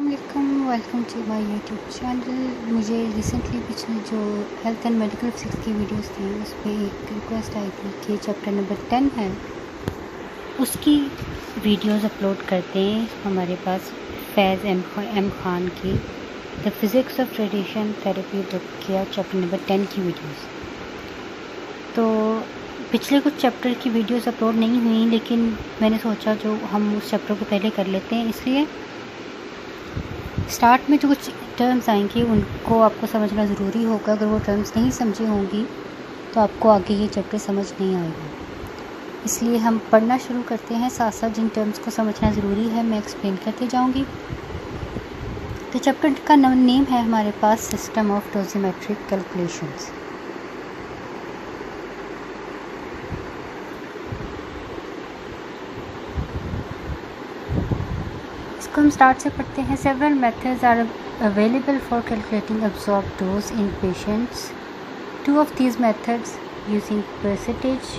Welcome to my YouTube channel. मुझे recently पिछले जो हेल्थ एंड मेडिकल फिजिक्स की वीडियोस थी उस पर एक रिक्वेस्ट आई थी कि चैप्टर नंबर 10 है उसकी वीडियोस अपलोड करते हैं हमारे पास फैज़ एम खान की the physics of radiation therapy book किया चैप्टर नंबर 10 की वीडियोस। तो पिछले कुछ चैप्टर की वीडियोस अपलोड नहीं हुई, लेकिन मैंने सोचा जो हम उस चैप्टर को पहले कर लेते हैं, इसलिए स्टार्ट में जो कुछ टर्म्स आएंगे उनको आपको समझना ज़रूरी होगा। अगर वो टर्म्स नहीं समझी होंगी तो आपको आगे ये चैप्टर समझ नहीं आएगा। इसलिए हम पढ़ना शुरू करते हैं, साथ साथ जिन टर्म्स को समझना ज़रूरी है मैं एक्सप्लेन करते जाऊंगी। तो चैप्टर का नेम है हमारे पास सिस्टम ऑफ डोसिमेट्रिक कैलकुलेशंस। इसको हम स्टार्ट से पढ़ते हैं। Several methods are available for calculating absorb dose in patients. Two of these methods using percentage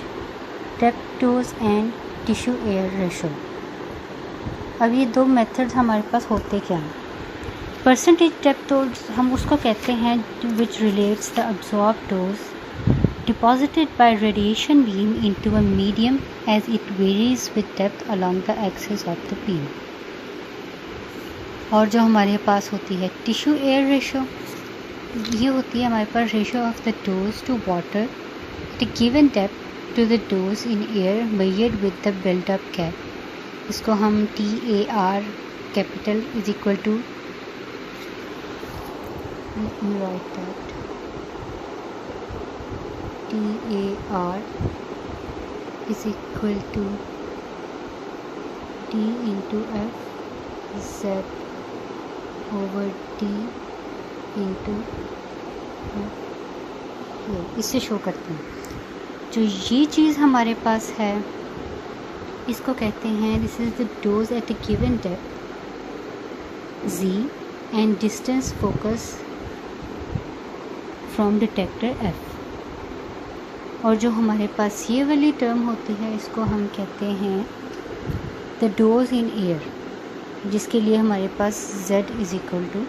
depth dose and tissue air ratio. अब ये दो मेथड्स हमारे पास होते क्या हैं? परसेंटेज डेप्थ डोज हम उसको कहते हैं which relates the absorb dose deposited by radiation beam into a medium as it varies with depth along the axis of the beam. और जो हमारे पास होती है टिश्यू एयर रेशो, ये होती है हमारे पास ratio of the dose to water at a given depth to the dose in air measured with the buildup gap. इसको हम TAR capital is equal to TAR is equal to T into F Z over T into इससे show करते हैं। जो ये चीज़ हमारे पास है इसको कहते हैं this is the dose eight a given depth Z and distance focus from detector F। और जो हमारे पास ये वाली टर्म होती है इसको हम कहते हैं द डोज इन एयर, जिसके लिए हमारे पास Z इज इक्वल टू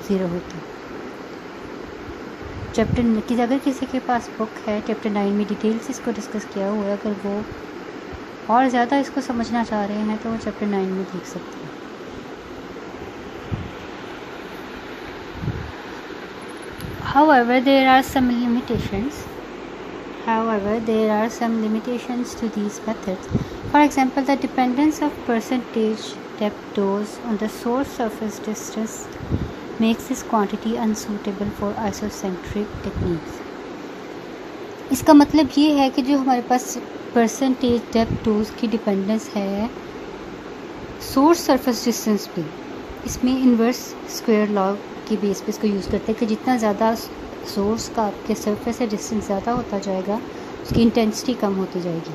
0 होता है। चैप्टर की अगर किसी के पास बुक है चैप्टर 9 में डिटेल से इसको डिस्कस किया हुआ है, अगर वो और ज़्यादा इसको समझना चाह रहे हैं तो वो चैप्टर 9 में देख सकते हैं। However, there are some limitations to these methods. For example, the dependence of percentage depth dose on the source surface distance makes this quantity unsuitable for isocentric techniques. इसका मतलब ये है कि जो हमारे पास परसेंटेज डेप्थ डोज की dependence है source surface distance पे, इसमें इन्वर्स स्क्वायर लॉ की बेस पे इसको यूज़ करते हैं कि जितना ज़्यादा सोर्स का आपके सरफेस से डिस्टेंस ज़्यादा होता जाएगा उसकी इंटेंसिटी कम होती जाएगी।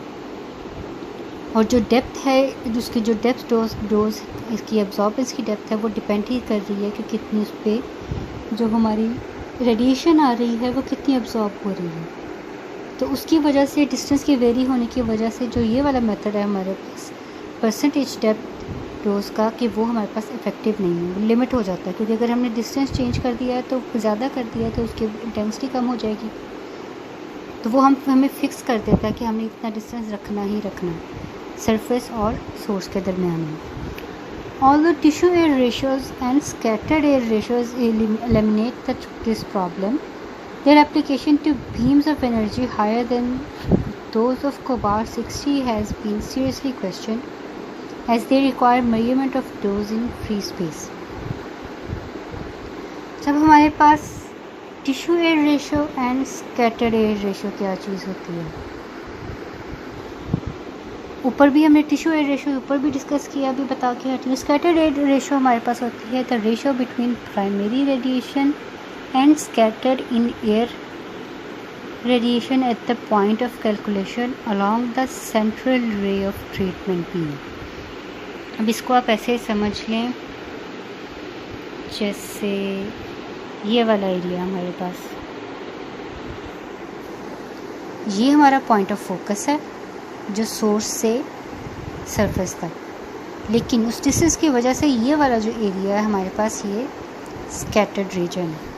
और जो डेप्थ है उसकी जो डेप्थ डोज इसकी एब्जॉर्बेंस की डेप्थ है वो डिपेंड ही कर रही है कि कितनी उस पर जो हमारी रेडिएशन आ रही है वो कितनी एब्जॉर्ब हो रही है। तो उसकी वजह से डिस्टेंस के वेरी होने की वजह से जो ये वाला मेथड है हमारे पास परसेंटेज डेप्थ डोज का कि वो हमारे पास इफ़ेक्टिव नहीं है, लिमिट हो जाता है। क्योंकि अगर हमने डिस्टेंस चेंज कर दिया है तो ज़्यादा कर दिया है तो उसकी इंटेंसिटी कम हो जाएगी। तो वो हमें फिक्स कर देता है कि हमने इतना डिस्टेंस रखना ही रखना सरफेस और सोर्स के दरमियान में। Although tissue air ratios and scattered air ratios eliminate this problem, their application to beams of energy higher than those of Cobalt 60 has been seriously questioned, as they require measurement of dose in free space. जब हमारे पास tissue air ratio and scattered air ratio क्या चीज़ होती है, ऊपर भी हमने टिश्यू एयर रेशो ऊपर भी डिस्कस किया, अभी बता के हटी हूँ। स्कैटर्ड एयर रेशो हमारे पास होती है the ratio between primary radiation and scattered in air radiation at the point of calculation along the central ray of treatment beam. अब इसको आप ऐसे समझ लें जैसे ये वाला एरिया हमारे पास, ये हमारा पॉइंट ऑफ फोकस है जो सोर्स से सरफेस तक, लेकिन उस डिस्टेंस की वजह से ये वाला जो एरिया है हमारे पास, ये स्कैटर्ड रीजन है।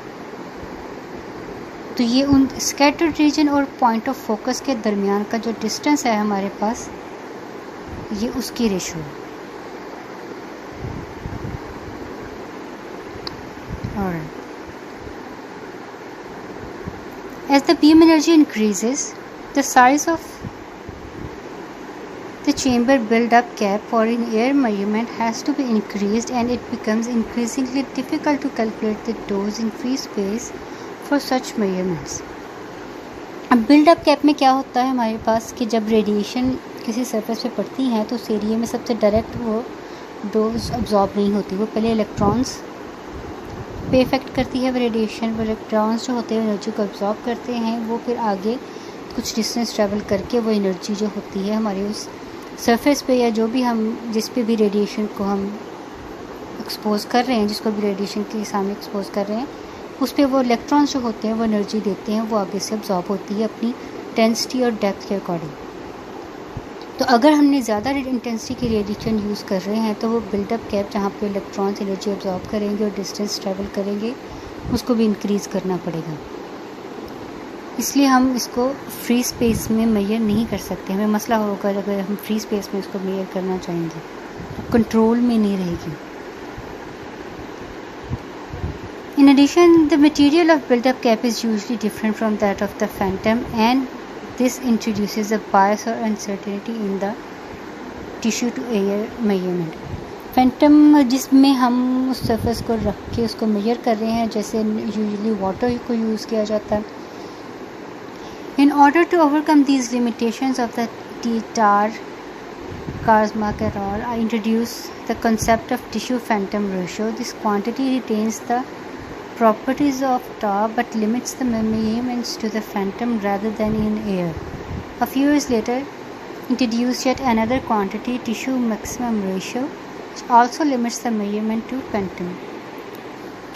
तो ये उन स्कैटर्ड रीजन और पॉइंट ऑफ फोकस के दरमियान का जो डिस्टेंस है हमारे पास, ये उसकी रेशो है। Alright. As the beam energy increases, the size of the chamber build-up cap for an air measurement has to be increased, and it becomes increasingly difficult to calculate the dose in free space for such measurements. अब buildup cap में क्या होता है हमारे पास कि जब radiation किसी surface पे पड़ती है तो उस एरिया में सबसे डायरेक्ट वो डोज अब्जॉर्ब नहीं होती, वो पहले इलेक्ट्रॉन्स पे इफेक्ट करती है वो रेडिएशन। वो इलेक्ट्रॉन्स जो होते हैं एनर्जी को अब्जॉर्ब करते हैं, वो फिर आगे कुछ डिस्टेंस ट्रैवल करके वो एनर्जी जो होती है हमारे उस सरफेस पे या जो भी हम जिस पे भी रेडिएशन को हम एक्सपोज कर रहे हैं, जिसको भी रेडिएशन के सामने एक्सपोज कर रहे हैं, उस पर वो इलेक्ट्रॉन्स जो होते हैं वो एनर्जी देते हैं, वो आगे से अब्जॉर्ब होती है अपनी इंटेंसिटी और डेप्थ के अकॉर्डिंग। तो अगर हमने ज़्यादा इंटेंसिटी की रेडिएशन यूज़ कर रहे हैं तो वो बिल्डअप कैप जहाँ पे इलेक्ट्रॉन्स एनर्जी अब्जॉर्ब करेंगे और डिस्टेंस ट्रैवल करेंगे, उसको भी इंक्रीज़ करना पड़ेगा। इसलिए हम इसको फ्री स्पेस में मेजर नहीं कर सकते। हमें मसला होगा अगर हम फ्री स्पेस में इसको मेजर करना चाहेंगे, कंट्रोल में नहीं रहेगी। In addition, the material of build-up cap is usually different from that of the phantom, and this introduces a bias or uncertainty in the tissue to air measurement. Phantom जिसमें हम उस surface को रख के उसको मेजर कर रहे हैं, जैसे यूजुअली वाटर को यूज़ किया जाता है। In order to overcome these limitations of the Tarr-Kaczmarek, I introduce the concept of tissue phantom ratio. This quantity retains the properties of tar but limits the measurements to the phantom rather than in air. A few years later, introduced yet another quantity, tissue maximum ratio, which also limits the measurement to phantom.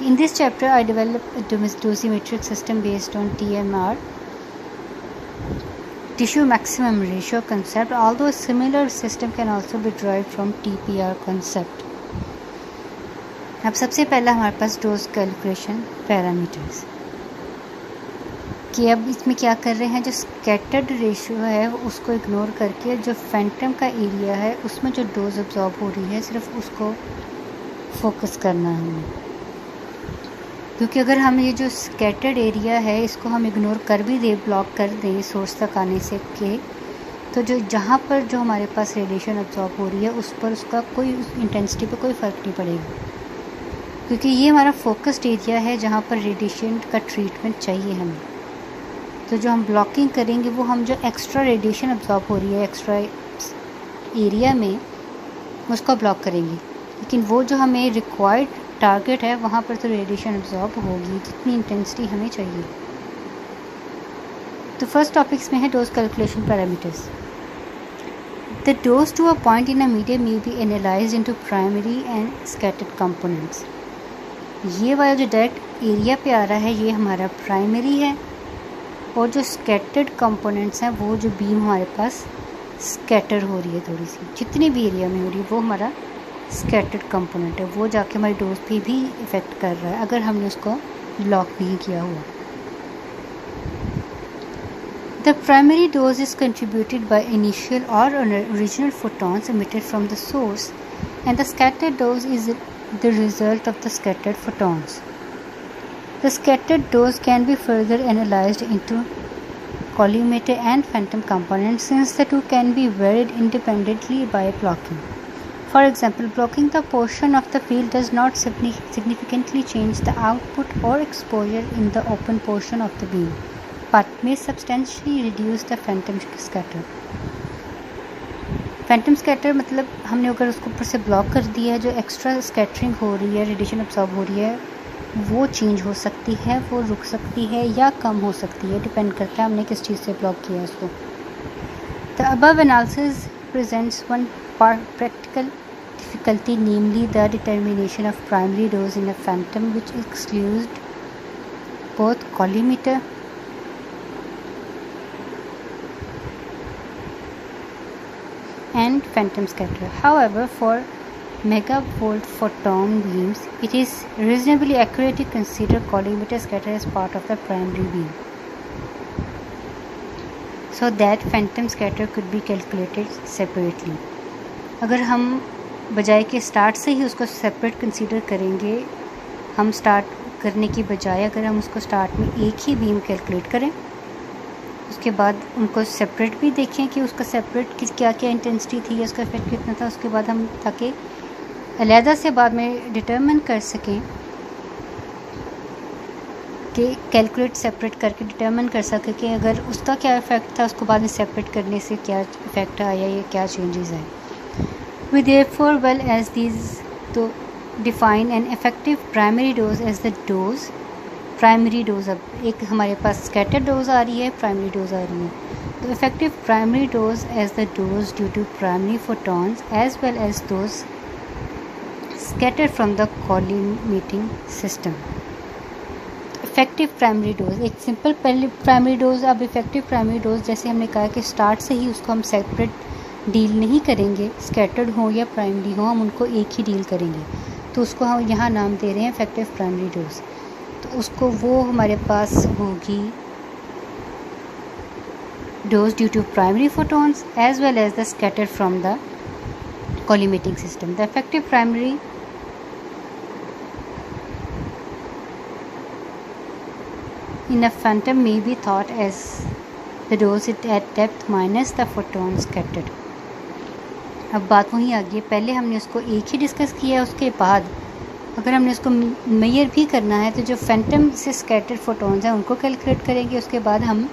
In this chapter, I developed a dosimetric system based on TMR, tissue maximum ratio concept, although a similar system can also be derived from TPR concept. अब सबसे पहला हमारे पास dose calculation parameters कि अब इसमें क्या कर रहे हैं, जो स्कैटर्ड रेशियो है उसको इग्नोर करके जो फैंटम का एरिया है उसमें जो डोज अब्जॉर्ब हो रही है सिर्फ उसको फोकस करना है हमें। क्योंकि अगर हम ये जो स्कैटर्ड एरिया है इसको हम इग्नोर कर भी दें, ब्लॉक कर दें सोर्स तक आने से के, तो जो जहाँ पर जो हमारे पास रेडिएशन अब्जॉर्ब हो रही है उस पर उसका कोई इंटेंसिटी पर कोई फ़र्क नहीं पड़ेगा, क्योंकि ये हमारा फोकस्ड एरिया है जहाँ पर रेडिएशन का ट्रीटमेंट चाहिए हमें। तो जो हम ब्लॉकिंग करेंगे वो हम जो एक्स्ट्रा रेडिएशन अब्जॉर्ब हो रही है एक्स्ट्रा एरिया में उसको ब्लॉक करेंगे, लेकिन वो जो हमें रिक्वायर्ड टारगेट है वहाँ पर तो रेडिएशन अब्जॉर्ब होगी जितनी इंटेंसिटी हमें चाहिए। तो फर्स्ट टॉपिक्स में है dose calculation parameters. The dose to a point in a medium may be analyzed into primary and scattered components. ये वाला जो डायरेक्ट एरिया पे आ रहा है ये हमारा प्राइमरी है, और जो स्कैटर्ड कंपोनेंट्स हैं वो जो बीम हमारे पास स्कैटर हो रही है थोड़ी सी, जितनी भी एरिया में हो रही है वो हमारा स्कैटर्ड कंपोनेंट है, वो जाके हमारी डोज पे भी इफ़ेक्ट कर रहा है अगर हमने उसको ब्लॉक नहीं किया हुआ। The primary dose is contributed by initial और original photons emitted from the source, and the scattered dose is the result of the scattered photons. The scattered dose can be further analyzed into collimator and phantom components, since the two can be varied independently by blocking. For example, blocking the portion of the field does not significantly change the output or exposure in the open portion of the beam, but may substantially reduce the phantom scatter. Phantom scatter मतलब हमने अगर उसको ऊपर से block कर दिया है, जो एक्स्ट्रा स्कैटरिंग हो रही है, रेडिएशन अब्सॉर्ब हो रही है, वो चेंज हो सकती है, वो रुक सकती है या कम हो सकती है, डिपेंड करता है हमने किस चीज़ से ब्लॉक किया है उसको। The above analysis presents one practical difficulty, namely the determination of primary dose in a Phantom which exclude both collimator and phantom scatter. However, for megavolt photon beams, it is reasonably accurate to consider collimator scatter as part of the primary beam, so that phantom scatter could be calculated separately. अगर हम बजाय के start से ही उसको separate consider करेंगे, हम start करने की बजाय अगर हम उसको स्टार्ट में एक ही बीम कैलकुलेट करें, उसके बाद उनको सेपरेट भी देखें कि उसका सेपरेट क्या क्या इंटेंसिटी थी या उसका इफेक्ट कितना था, उसके बाद हम ताकि अलहदा से बाद में डिटर्मिन कर सकें कि कैलकुलेट सेपरेट करके डिटर्मिन कर सकें कि अगर उसका क्या इफ़ेक्ट था, उसको बाद में सेपरेट करने से क्या इफ़ेक्ट आया या क्या चेंजेस आए. We therefore, well as these to define an effective primary dose as the dose primary dose. अब एक हमारे पास स्कैटर डोज आ रही है, प्राइमरी डोज आ रही है. तो effective primary dose as the dose due to primary photons as well as dose scatter from the collimating system. Effective primary dose एक simple primary dose. अब इफेक्टिव प्राइमरी डोज जैसे हमने कहा कि स्टार्ट से ही उसको हम सेपरेट डील नहीं करेंगे, स्कैटर्ड हो या प्राइमरी हो, हम उनको एक ही डील करेंगे. तो उसको हम यहाँ नाम दे रहे हैं इफेक्टिव प्राइमरी डोज. तो उसको वो हमारे पास होगी dose due to primary photons as well as the scatter from the collimating system. The effective primary in a phantom may be thought as the dose at depth minus the photon scattered. अब बात वहीं आ गई, पहले हमने उसको एक ही discuss किया, उसके बाद अगर हमने उसको मेजर भी करना है तो जो फैंटम से स्कैटर्ड फोटॉन्स हैं उनको कैलकुलेट करेंगे, उसके बाद हम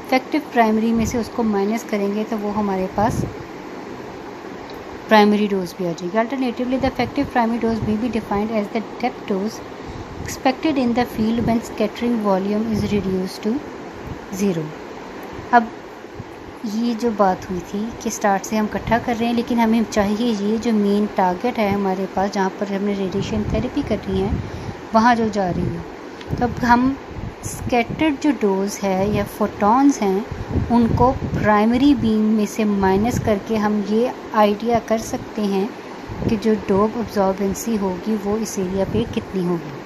इफेक्टिव प्राइमरी में से उसको माइनस करेंगे तो वो हमारे पास प्राइमरी डोज भी आ जाएगी. Alternatively the effective primary dose may be defined as the depth dose expected in the field when scattering volume is reduced to 0. अब ये जो बात हुई थी कि स्टार्ट से हम इकट्ठा कर रहे हैं, लेकिन हमें चाहिए ये जो मेन टारगेट है हमारे पास जहाँ पर हमने रेडिएशन थेरेपी करनी है वहाँ जो जा रही है. तो अब हम स्कैटर्ड जो डोज है या फोटॉन्स हैं उनको प्राइमरी बीम में से माइनस करके हम ये आइडिया कर सकते हैं कि जो डोप अब्जॉर्बेंसी होगी वो इस एरिया पे कितनी होगी.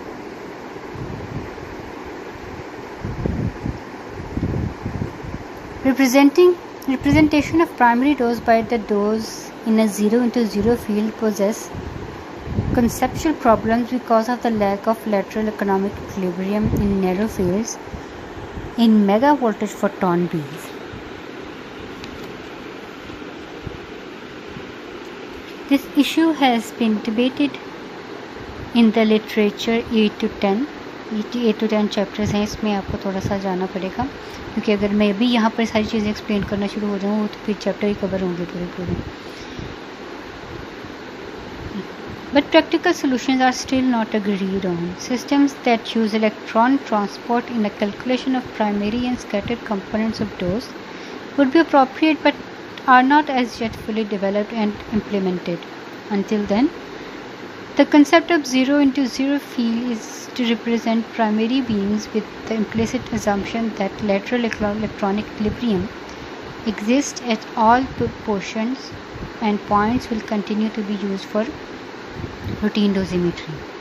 Representation of primary dose by the dose in a 0 into 0 field poses conceptual problems because of the lack of lateral economic equilibrium in narrow fields in megavoltage photon beams. This issue has been debated in the literature 8 to 10. 8 to 10 chapters हैं, इसमें आपको थोड़ा सा जाना पड़ेगा क्योंकि अगर मैं भी यहाँ पर सारी चीज़ें एक्सप्लेन करना शुरू हो जाऊँ तो फिर चैप्टर ही कवर होंगे पूरे. But practical solutions are still not agreed on. Systems that use electron transport in the calculation of primary and scattered components of dose would be appropriate but are not as yet fully developed and implemented. Until then, the concept of 0 into 0 field is to represent primary beams with the implicit assumption that lateral electronic equilibrium exists at all portions and points will continue to be used for routine dosimetry.